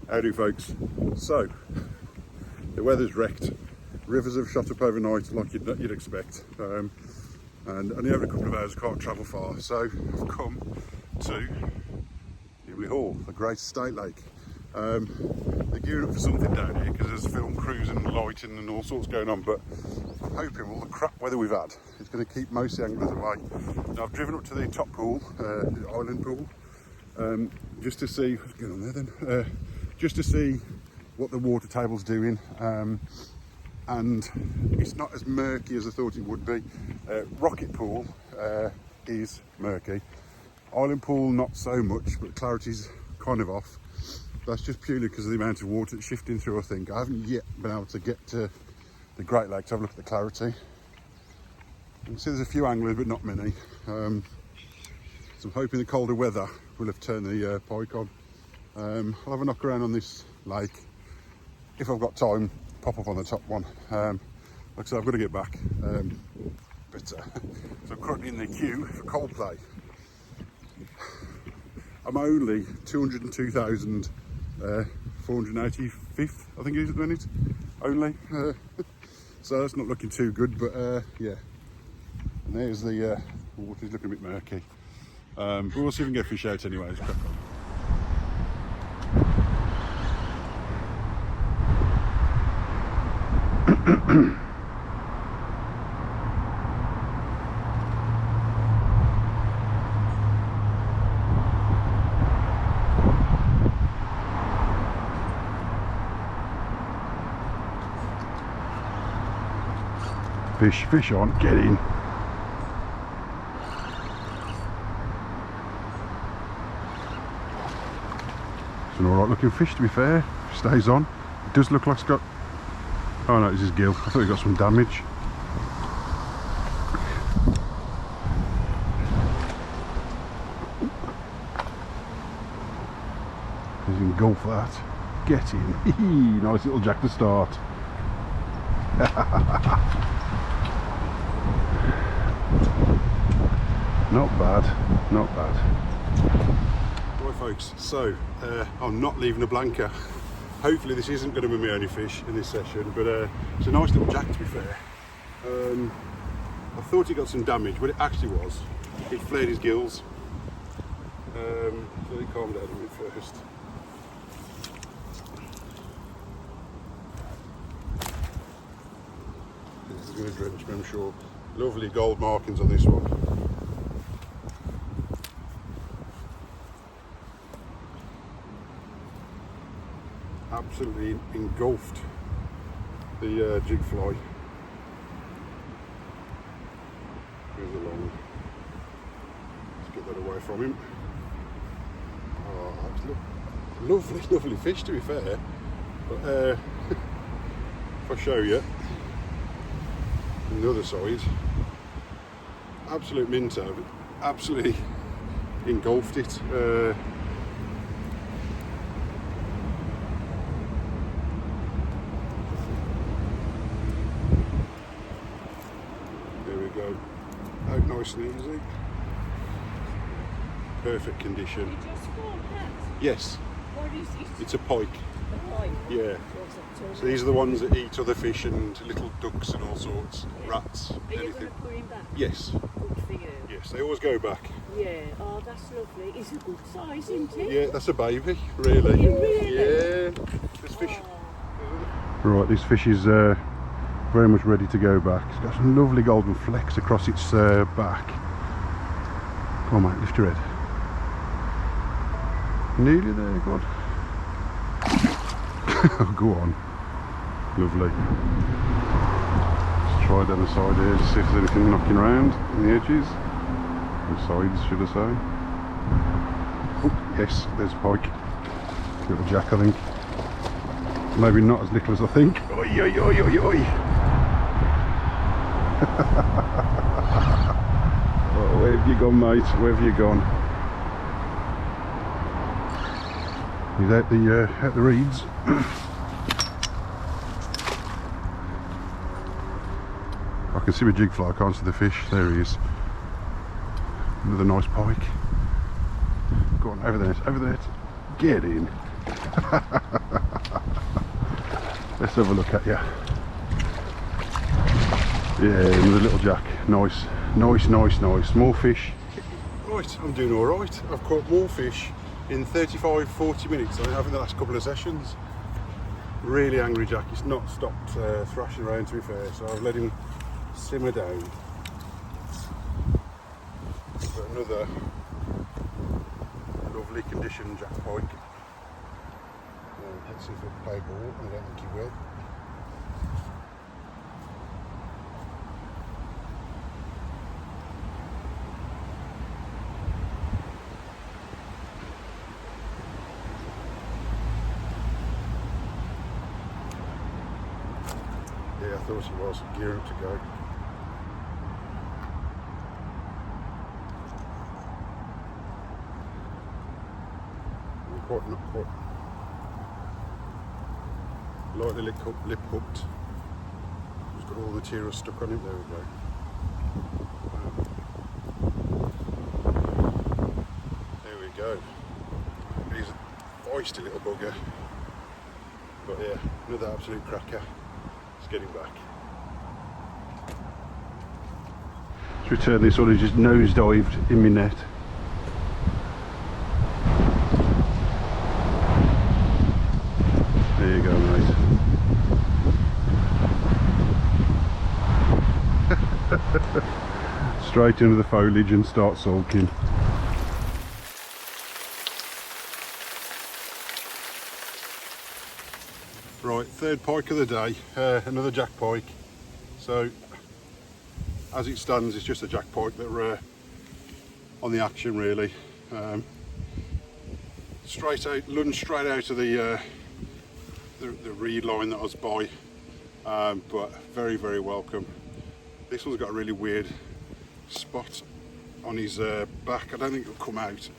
Howdy folks. So, the weather's wrecked. Rivers have shot up overnight like you'd expect. And only every couple of hours I can't travel far. So I've come to Himley Hall, the great state lake. They're gearing up for something down here because there's film crews and lighting and all sorts going on, but I'm hoping all the crap weather we've had is going to keep most of the anglers away. Now I've driven up to the top pool, the island pool, just to see what's going on there then. Just to see what the water table's doing, and it's not as murky as I thought it would be. Rocket pool is murky, island pool not so much, but clarity's kind of off. That's just purely because of the amount of water that's shifting through, I think. I haven't yet been able to get to the Great Lake to have a look at the clarity. You can see there's a few anglers, but not many. So I'm hoping the colder weather will have turned the pike on. I'll have a knock around on this lake. If I've got time, pop up on the top one. Like I said, I've got to get back. So I'm currently in the queue for Coldplay. I'm only 202,485th, I think it is at the minute. Only. So that's not looking too good, but yeah. And there's the water's looking a bit murky. But we'll see if we can get fish out anyway. Let's crack on. Fish on, get in. It's an alright looking fish, to be fair. Stays on. It does look like it's got... Oh no, it's his gill. I thought he got some damage. He's engulf that. Get in. Nice little jack to start. Not bad, not bad. Right folks, so I'm not leaving a blanker. Hopefully this isn't going to be my only fish in this session, but it's a nice little jack to be fair. I thought he got some damage, but it actually was. It flared his gills. So he calmed down a bit first. This is going to drench me, I'm sure. Lovely gold markings on this one. Absolutely engulfed the jig fly. Goes along. Let's get that away from him. Oh, lovely, lovely fish to be fair. But if I show you the other side, absolute minter, absolutely engulfed it. Go out nice and easy. Perfect condition. Yes. What is it? It's a pike. A pike? Yeah. So these are the ones that eat other fish and little ducks and all sorts, rats, Are anything. you going to put him back? Yes. Good for you. Yes, they always go back. Yeah. Oh, that's lovely. It's a good size, isn't it? Yeah, that's a baby, really. Really? Yeah. This fish. Oh. Right, this fish is very much ready to go back. It's got some lovely golden flecks across its back. Come on mate, lift your head. Nearly there, God. Oh, go on. Lovely. Let's try down the side here to see if there's anything knocking around on the edges. The sides, should I say. Oh, yes, there's a pike. Little jack, I think. Maybe not as little as I think. Oi, oi, oi, oi, oi. Oh, where have you gone, mate? Where have you gone? He's out the reeds. I can see my jig fly, I can't see the fish. There he is. Another nice pike. Go on, over there, over there. Get in. Let's have a look at you. Yeah, another little jack. Nice, nice, nice, nice. More fish. Right, I'm doing all right. I've caught more fish in 35-40 minutes than I have in the last couple of sessions. Really angry jack. He's not stopped thrashing around, to be fair, so I've let him simmer down. But another lovely condition jack pike. Let's see if he'll play ball. I don't think he will. Yeah, I thought he was gearing up to go. Not quite. Lightly lip hooked. He's got all the material stuck on him. There we go. There we go. He's a feisty little bugger. But yeah, another absolute cracker. Let's get him back. Let's return this one. He just nosedived in my net. There you go, mate. Straight into the foliage and start sulking. Right, third pike of the day, another jack pike. So, as it stands, it's just a jack pike that we're on the action, really. Straight out, lunged straight out of the reed line that I was by, but very, very welcome. This one's got a really weird spot on his back. I don't think it'll come out.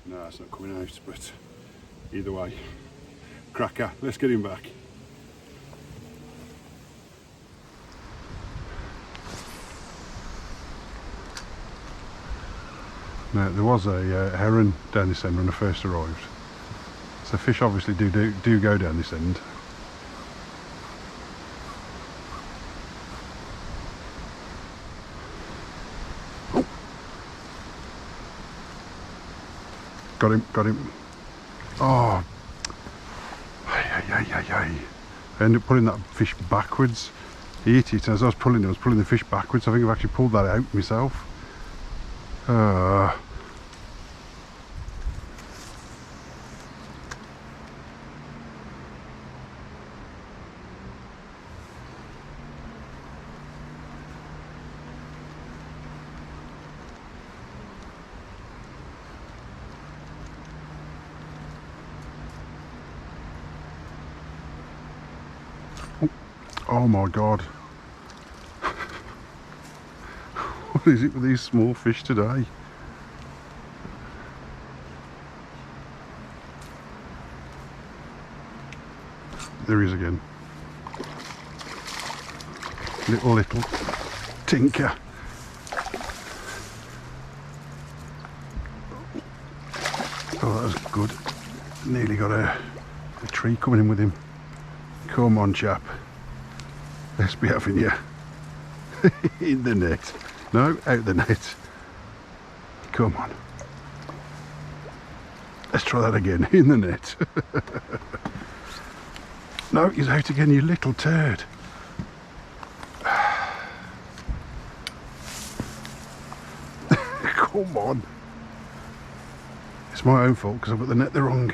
No, it's not coming out, but either way, cracker. Let's get him back. Now, there was a heron down this end when I first arrived. So fish obviously do go down this end. Oh. Got him. Oh, I ended up pulling that fish backwards. He hit it, and as I was pulling the fish backwards. I think I've actually pulled that out myself. Oh my God. What is it with these small fish today? There he is again. Little tinker. Oh, that was good. Nearly got a tree coming in with him. Come on, chap. Let's be having you. In the net. No, out the net. Come on. Let's try that again. In the net. No, he's out again, you little turd. Come on. It's my own fault because I've got the net the wrong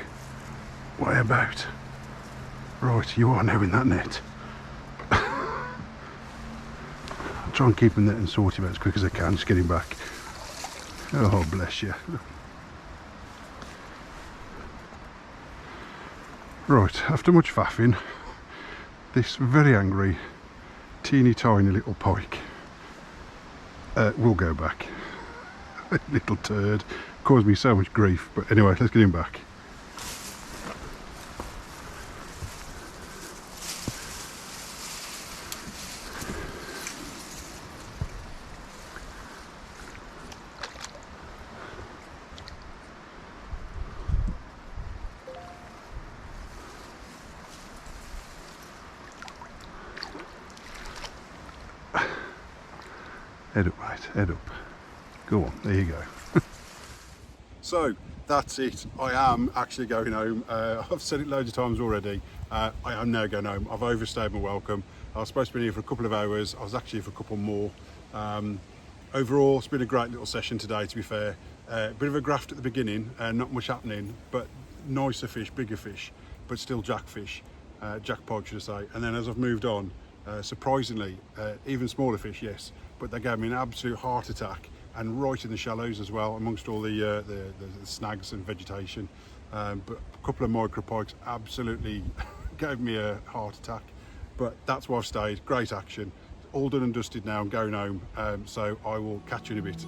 way about. Right, you are now in that net. I'll try and keep him there and sort him out as quick as I can, just get him back. Oh, bless you. Right, after much faffing, this very angry, teeny tiny little pike will go back. Little turd. Caused me so much grief, but anyway, let's get him back. Head up, mate, head up. Go on, there you go. So, that's it. I am actually going home. I've said it loads of times already. I am now going home. I've overstayed my welcome. I was supposed to be here for a couple of hours. I was actually here for a couple more. Overall, it's been a great little session today, to be fair. Bit of a graft at the beginning, not much happening, but nicer fish, bigger fish, but still jackfish, jack pike should I say. And then as I've moved on, surprisingly, even smaller fish, yes, but they gave me an absolute heart attack, and right in the shallows as well, amongst all the snags and vegetation. But a couple of micro pikes absolutely gave me a heart attack. But that's why I've stayed. Great action. All done and dusted now. I'm going home. So I will catch you in a bit.